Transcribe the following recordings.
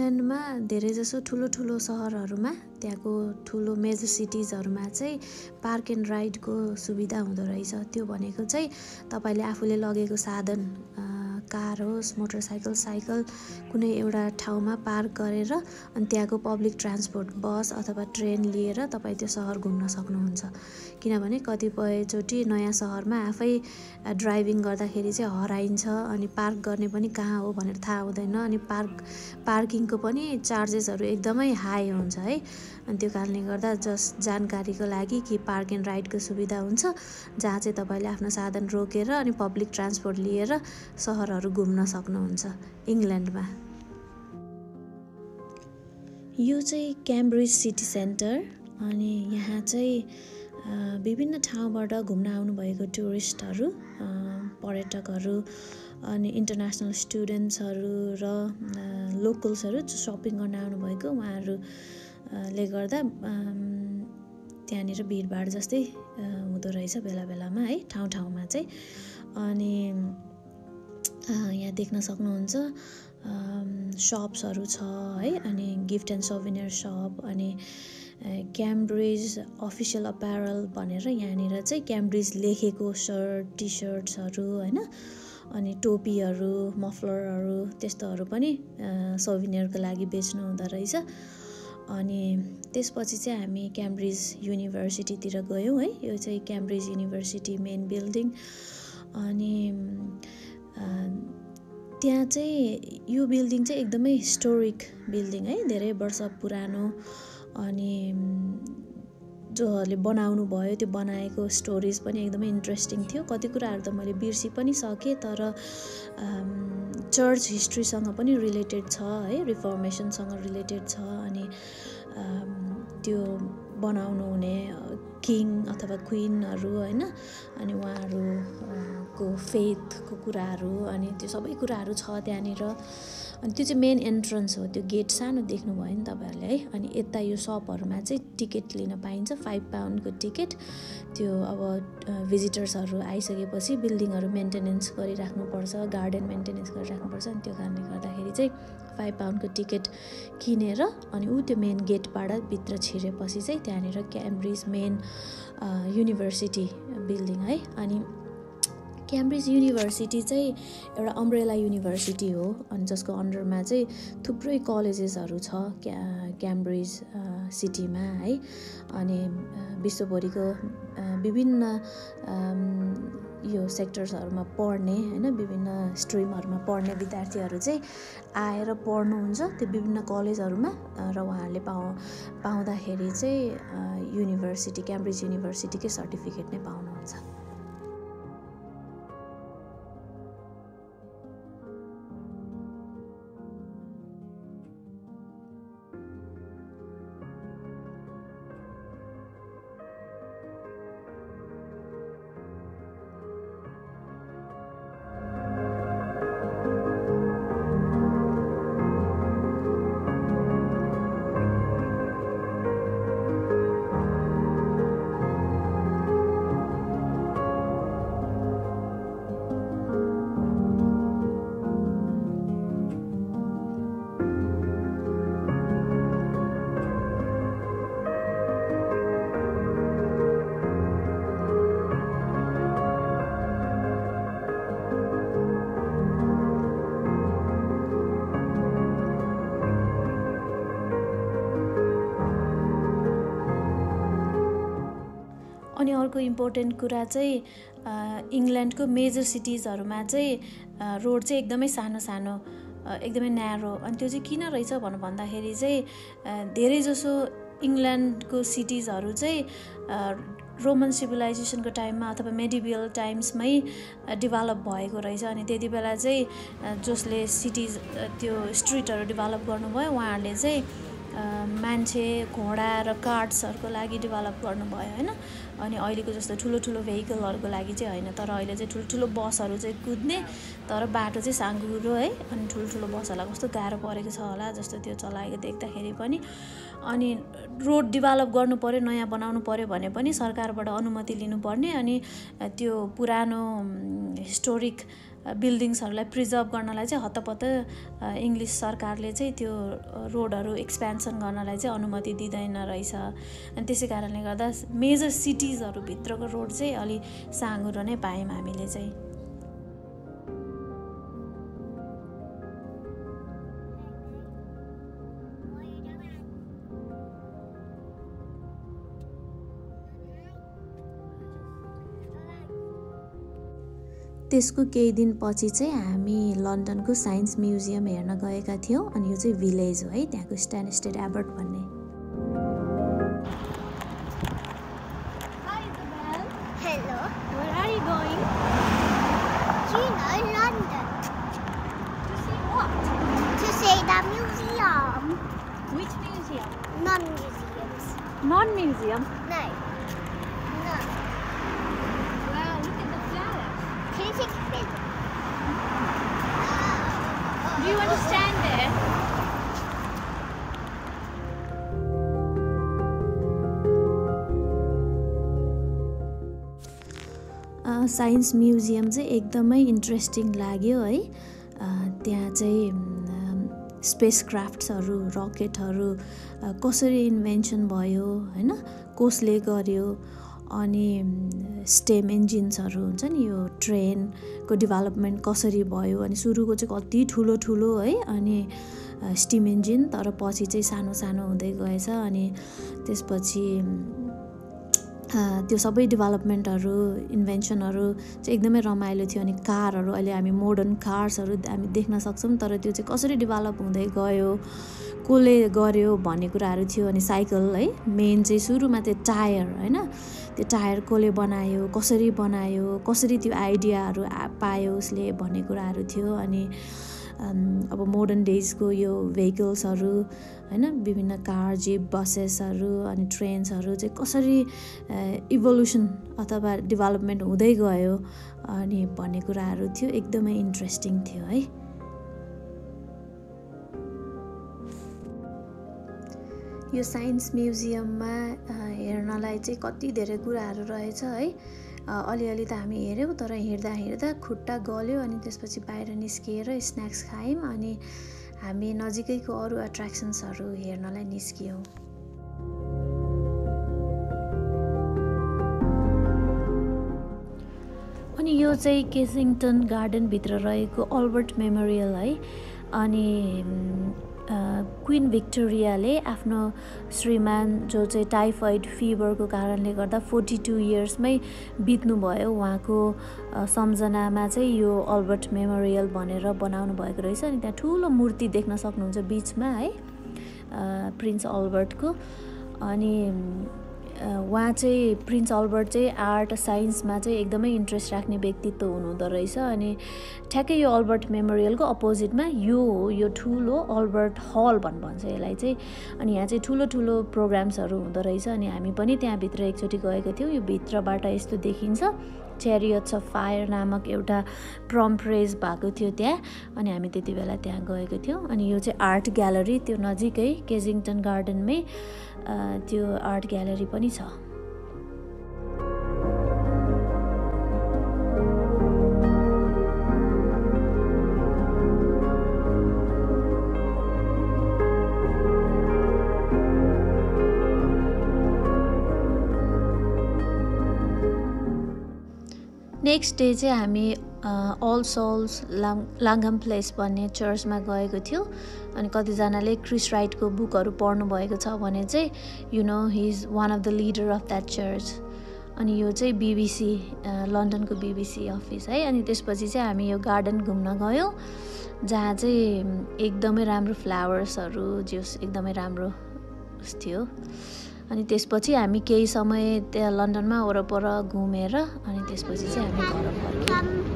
इङ्ल्यान्डमा धेरैजसो ठुलो सहरहरूमा त्यहाँको ठुलो मेजर सिटिजहरूमा चाहिँ पार्क एन्ड राइडको सुविधा हुँदो रहेछ। त्यो भनेको चाहिँ तपाईँले आफूले लगेको साधन कार होस्, मोटरसाइकल, साइकल कुनै एउटा ठाउँमा पार्क गरेर अनि त्यहाँको पब्लिक ट्रान्सपोर्ट बस अथवा ट्रेन लिएर तपाईँ त्यो सहर घुम्न सक्नुहुन्छ। किनभने कतिपयचोटि नयाँ सहरमा आफै ड्राइभिङ गर्दाखेरि चाहिँ हराइन्छ अनि पार्क गर्ने पनि कहाँ हो भनेर थाहा हुँदैन अनि पार्किङको पनि चार्जेसहरू एकदमै हाई हुन्छ है। अनि त्यो कारणले गर्दा जानकारीको लागि कि पार्क एन्ड राइडको सुविधा हुन्छ जहाँ चाहिँ तपाईँले आफ्नो साधन रोकेर अनि पब्लिक ट्रान्सपोर्ट लिएर सहरहरू घुम्न सक्नुहुन्छ इङ्ल्यान्डमा। यो चाहिँ क्याम्ब्रिज सिटी सेन्टर अनि यहाँ चाहिँ विभिन्न ठाउँबाट घुम्न आउनुभएको टुरिस्टहरू, पर्यटकहरू अनि इन्टरनेसनल स्टुडेन्ट्सहरू र लोकल्सहरू सपिङ गर्न आउनुभएको उहाँहरूले गर्दा त्यहाँनिर भिडभाड जस्तै हुँदो रहेछ बेला बेलामा है ठाउँमा चाहिँ। अनि यहाँ देख्न सक्नुहुन्छ सप्सहरू छ है, अनि गिफ्ट एन्ड सोभिनियर सप अनि क्याम्ब्रिज अफिसियल अप्यारल भनेर यहाँनिर चाहिँ क्याम्ब्रिज लेखेको सर्ट, टी सर्ट्सहरू होइन, अनि टोपीहरू, मफलरहरू त्यस्तोहरू पनि सोभिनियरको लागि बेच्नु हुँदो रहेछ। अनि त्यसपछि चाहिँ हामी क्याम्ब्रिज युनिभर्सिटीतिर गयौँ है। यो चाहिँ क्याम्ब्रिज युनिभर्सिटी मेन बिल्डिङ। अनि त्यहाँ चाहिँ यो बिल्डिङ चाहिँ एकदमै हिस्टोरिक बिल्डिङ है, धेरै वर्ष पुरानो। अनि जोहरूले बनाउनु भयो त्यो बनाएको स्टोरिज पनि एकदमै इन्ट्रेस्टिङ थियो। कति कुराहरू त मैले बिर्सी पनि सकेँ, तर चर्च हिस्ट्रीसँग पनि रिलेटेड छ है, रिफर्मेसनसँग रिलेटेड छ। अनि त्यो बनाउनु हुने किङ अथवा क्विनहरू होइन, अनि उहाँहरूको फेथको कुराहरू अनि त्यो सबै कुराहरू छ त्यहाँनिर। अनि त्यो चाहिँ मेन एन्ट्रन्स हो, त्यो गेट सानो देख्नुभयो नि तपाईँहरूले है। अनि यता यो सपहरूमा चाहिँ टिकट लिन पाइन्छ, 5 पाउन्डको टिकट। त्यो अब भिजिटर्सहरू आइसकेपछि बिल्डिङहरू मेन्टेनेन्स गरिराख्नुपर्छ, गार्डन मेन्टेनेन्स गरिराख्नुपर्छ। अनि त्यो कारणले गर्दाखेरि चाहिँ 5 पाउन्डको टिकट किनेर अनि त्यो मेन गेटबाट भित्र छिरेपछि चाहिँ त्यहाँनिर क्याम्ब्रिज मेन युनिभर्सिटी बिल्डिङ है। अनि क्याम्ब्रिज युनिभर्सिटी चाहिँ एउटा अम्ब्रेला युनिभर्सिटी हो अनि जसको अन्डरमा चाहिँ थुप्रै कलेजेसहरू छ क्याम्ब्रिज सिटीमा है। अनि विश्वभरिको विभिन्न यो सेक्टर्सहरूमा पढ्ने होइन, विभिन्न स्ट्रिमहरूमा पढ्ने विद्यार्थीहरू चाहिँ आएर पढ्नुहुन्छ त्यो विभिन्न कलेजहरूमा। र उहाँहरूले पाउँदाखेरि चाहिँ युनिभर्सिटी क्याम्ब्रिज युनिभर्सिटीकै सर्टिफिकेट नै पाउनुहुन्छ। अनि अर्को इम्पोर्टेन्ट कुरा चाहिँ इङ्ल्यान्डको मेजर सिटिजहरूमा चाहिँ रोड चाहिँ एकदमै सानो सानो, एकदमै न्यारो। अनि त्यो चाहिँ किन रहेछ भन्दाखेरि चाहिँ धेरैजसो इङ्ल्यान्डको सिटिजहरू चाहिँ रोमन सिभिलाइजेसनको टाइममा अथवा मेडिभल टाइम्समै डेभलप भएको रहेछ। अनि त्यति बेला चाहिँ जसले सिटिज त्यो स्ट्रिटहरू डेभलप गर्नुभयो उहाँहरूले चाहिँ मान्छे, घोडा र कार्ट्सहरूको लागि डेभलप गर्नुभयो होइन। अनि अहिलेको जस्तो ठुलो भेहिकलहरूको लागि चाहिँ होइन, तर अहिले चाहिँ ठुलो बसहरू चाहिँ कुद्ने, तर बाटो चाहिँ साँघुरो है। अनि ठुलो बसहरूलाई कस्तो गाह्रो परेको छ होला जस्तो त्यो चलाएको देख्दाखेरि पनि। अनि रोड डेभलप गर्नु पर्यो, नयाँ बनाउनु पर्यो भने पनि सरकारबाट अनुमति लिनुपर्ने। अनि त्यो पुरानो हिस्टोरिक बिल्डिङ्सहरूलाई प्रिजर्भ गर्नलाई चाहिँ हतपत इङ्ग्लिस सरकारले चाहिँ त्यो रोडहरू एक्सपेन्सन गर्नलाई चाहिँ अनुमति दिँदैन रहेछ। अनि त्यसै कारणले गर्दा मेजर सिटिजहरू भित्रको रोड चाहिँ अलि साँघुरो नै पायौँ हामीले चाहिँ। त्यसको केही दिन पछि चाहिँ हामी लन्डनको साइन्स म्युजियम हेर्न गएका थियौँ। अनि यो चाहिँ भिलेज हो है, त्यहाँको स्ट्यानस्टेड एबर्ट भन्ने। Hi Isabel. Hello. Where are you going? To London. To see what? To see the museum. Which museum? Non-museums. Non-museum? No. No. Wow, look at the flowers. Can you take a picture? Do you want to stand there? Science museum चाहिँ एकदमै interesting लाग्यो है। त्यहाँ चाहिँ space क्राफ्ट्सहरू, रकेटहरू कसरी invention भयो होइन, कसले गर्यो, अनि स्टेम इन्जिन्सहरू हुन्छ नि, यो ट्रेनको डेभलपमेन्ट कसरी भयो। अनि सुरुको चाहिँ कति ठुलो ठुलो है, अनि स्टिम इन्जिन, तर पछि चाहिँ सानो सानो हुँदै गएछ। अनि त्यसपछि त्यो सबै डेभलपमेन्टहरू, इन्भेन्सनहरू चाहिँ एकदमै रमाइलो थियो। अनि कारहरू, अहिले हामी मोडर्न कार्सहरू हामी देख्न सक्छौँ, तर त्यो चाहिँ कसरी डेभलप हुँदै गयो, कसले गर्यो भन्ने कुराहरू थियो। अनि साइकल है, मेन चाहिँ सुरुमा त्यो टायर होइन, त्यो टायर कसले बनायो, कसरी त्यो आइडियाहरू पायो उसले भन्ने कुराहरू थियो। अनि अब मोडर्न डेजको यो भेहिकल्सहरू होइन, विभिन्न कार, जिप, बसेसहरू अनि ट्रेन्सहरू चाहिँ कसरी इभोल्युसन अथवा डेभलपमेन्ट हुँदै गयो अनि भन्ने कुराहरू थियो। एकदमै इन्ट्रेस्टिङ थियो है। यो साइन्स म्युजियममा हेर्नलाई चाहिँ कति धेरै कुराहरू रहेछ है। अलिअलि त हामी हेऱ्यौँ, तर हिँड्दा हिँड्दा खुट्टा गल्यो। अनि त्यसपछि बाहिर निस्किएर स्न्याक्स खायौँ, अनि हामी नजिकैको अरू एट्र्याक्सन्सहरू हेर्नलाई निस्कियौँ। अनि यो चाहिँ केसिङटन गार्डनभित्र रहेको अल्बर्ट मेमोरियल है। अनि क्वीन भिक्टोरियाले आफ्नो श्रीमान जो चाहिँ टाइफोइड फिभरको कारणले गर्दा 42 इयर्समै बित्नुभयो, उहाँको सम्झनामा चाहिँ यो अल्बर्ट मेमोरियल भनेर बनाउनु भएको रहेछ। अनि त्यहाँ ठुलो मूर्ति देख्न सक्नुहुन्छ बिचमा है, प्रिन्स अल्बर्टको। अनि उहाँ चाहिँ प्रिन्स अल्बर्ट चाहिँ आर्ट साइन्समा चाहिँ एकदमै इन्ट्रेस्ट राख्ने व्यक्तित्व हुनुहुँदो रहेछ। अनि ठ्याक्कै यो अल्बर्ट मेमोरियलको अपोजिटमा यो हो, यो ठुलो अल्बर्ट हल भन्छ यसलाई चाहिँ। अनि यहाँ चाहिँ ठुलो ठुलो प्रोग्राम्सहरू हुँदो रहेछ। अनि हामी पनि त्यहाँभित्र एकचोटि गएका थियौँ। यो भित्रबाट यस्तो देखिन्छ, च्यारियट्स अफ फायर नामक एउटा प्रम्प्रेज भएको थियो त्यहाँ। अनि हामी त्यति बेला त्यहाँ गएको थियौँ। अनि यो चाहिँ आर्ट ग्यालरी, त्यो नजिकै केसिङटन गार्डनमै त्यो आर्ट ग्यालरी पनि छ। नेक्स्ट डे चाहिँ हामी अल सोल्स लाङ्घम प्लेस भन्ने चर्चमा गएको थियो। अनि कतिजनाले क्रिस राइटको बुकहरू पढ्नु भएको छ भने चाहिँ you know he is one of the leader of that church. अनि यो चाहिँ BBC, लन्डनको BBC अफिस है। अनि त्यसपछि चाहिँ हामी यो गार्डन घुम्न गयौँ, जहाँ चाहिँ एकदमै राम्रो फ्लावर्सहरू, जस एकदमै राम्रो थियो। अनि त्यसपछि हामी केही समय त्यहाँ लन्डनमा वरपर घुमेर अनि त्यसपछि चाहिँ हामी घर फर्क्यौँ।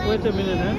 Wait a minute, huh?